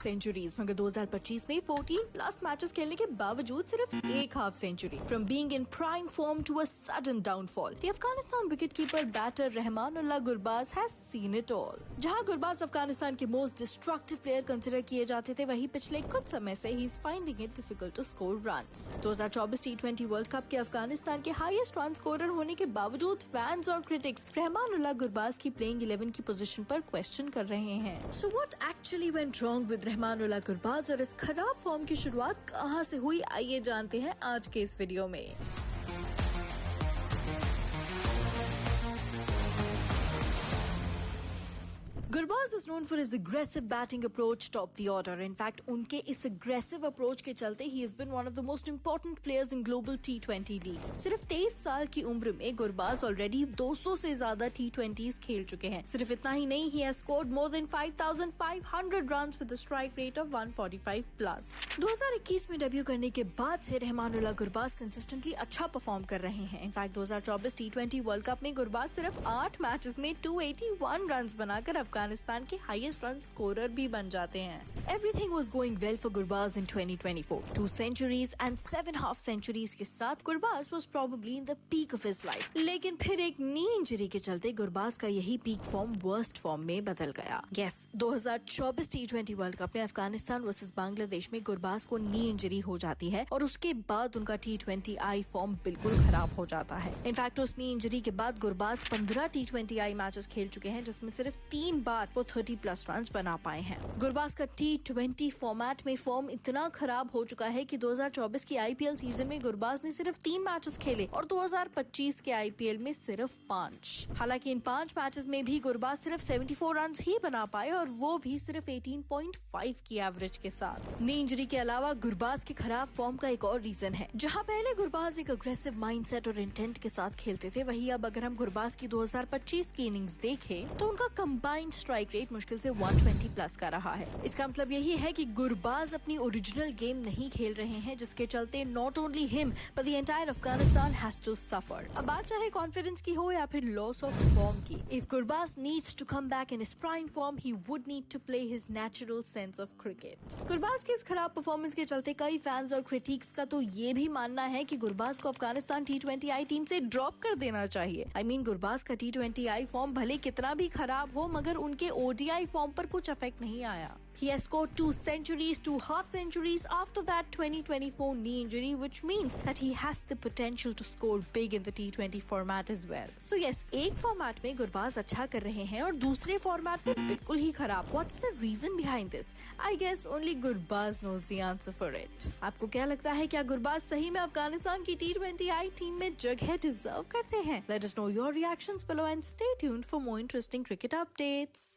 Centuries, मगर 2025 में 14 plus matches खेलने के बावजूद सिर्फ एक half century. From being in prime form to a sudden downfall, the Afghanistan wicketkeeper batter Rahmanullah Gurbaz has seen it all. जहां गुरबाज अफगानिस्तान के मोस्ट डिस्ट्रक्टिव प्लेयर कंसिडर किए जाते थे, वहीं पिछले कुछ समय से ही is finding it difficult to score runs. 2024 T20 world cup के अफगानिस्तान के हाईएस्ट रन स्कोरर होने के बावजूद फैंस और क्रिटिक्स रहमानुल्लाह गुरबाज की प्लेइंग 11 की पोजीशन पर क्वेश्चन कर रहे हैं। So what actually went wrong with Rahmanullah Gurbaz और इस खराब फॉर्म की शुरुआत कहां से हुई, आइए जानते हैं आज के इस वीडियो में। Gurbaz is known for his aggressive batting approach top the order. In fact उनके इस अग्रेसिव अप्रोच के चलते he is been one of the most important players in global T20 leagues. सिर्फ 23 साल की उम्र में गुरबाज ऑलरेडी 200 से ज्यादा T20s खेल चुके हैं। सिर्फ इतना ही नहीं, he has scored more than 5,500 runs with a strike rate of 145 plus. 2021 में डेब्यू करने के बाद से रहमानुल्लाह गुरबाज कंसिस्टेंटली अच्छा परफॉर्म कर रहे हैं। इनफैक्ट 2024 T20 वर्ल्ड कप में गुरबाज सिर्फ 8 मैचेस में 281 रन्स बनाकर अफगानिस्तान के हाईएस्ट रन स्कोरर भी बन जाते हैं। Everything was going well for Gurbaz in 2024। 2 centuries and 7 half centuries के साथ Gurbaz was probably in the peak of his life. लेकिन फिर एक नी इंजरी के चलते गुरबाज का यही पीक फॉर्म वर्स्ट फॉर्म में बदल गया। यस, 2024 T20 वर्ल्ड कप में अफगानिस्तान वर्सेस बांग्लादेश में गुरबाज को नी इंजरी हो जाती है और उसके बाद उनका T20I फॉर्म बिल्कुल खराब हो जाता है। इनफैक्ट उस नी इंजरी के बाद गुरबाज 15 T20I मैचेस खेल चुके हैं, जिसमें सिर्फ 3 बार वो 30 प्लस रन बना पाए हैं। गुरबाज का T20 फॉर्मेट में फॉर्म इतना खराब हो चुका है कि 2024 की IPL सीजन में गुरबाज ने सिर्फ 3 मैचेस खेले और 2025 के IPL में सिर्फ 5। हालांकि इन 5 मैचेस में भी गुरबाज सिर्फ 74 रन ही बना पाए और वो भी सिर्फ 18.5 की एवरेज के साथ। नी इंजरी के अलावा गुरबाज के खराब फॉर्म का एक और रीजन है। जहां पहले गुरबाज एक अग्रेसिव माइंडसेट और इंटेंट के साथ खेलते थे, वहीं अब अगर हम गुरबाज की 2025 की इनिंग्स देखें तो उनका कंबाइंड स्ट्राइक रेट मुश्किल से 120 प्लस का रहा है। इसका मतलब यही है कि गुरबाज अपनी ओरिजिनल गेम नहीं खेल रहे हैं, जिसके चलते not only him but the entire Afghanistan has to suffer. अब बात चाहे कॉन्फिडेंस की हो या फिर लॉस ऑफ फॉर्म की, if Gurbaz needs to come back in his prime form, he would need to play his natural sense of cricket. Gurbaz के इस खराब परफॉर्मेंस के चलते कई फैंस और क्रिटिक्स का तो ये भी मानना है कि गुरबाज को अफगानिस्तान T20I टीम से ड्रॉप कर देना चाहिए। I mean, गुरबाज का T20I फॉर्म भले कितना भी खराब हो, मगर उनके ODI फॉर्म पर कुछ इफेक्ट नहीं आया। He has scored 2 centuries, 2 half centuries after that 2024 knee injury, which means that he has the potential to score big in the T20 format as well. So yes, एक format में गुरबाज अच्छा कर रहे हैं और दूसरे फॉर्मेट में बिल्कुल ही खराब। What's the reason behind this? I guess only Gurbaz knows the answer for it. आपको क्या लगता है, क्या गुरबाज सही में अफगानिस्तान की T20I टीम में जगह डिजर्व करते हैं? Let us know your reactions below and stay tuned for more interesting cricket updates.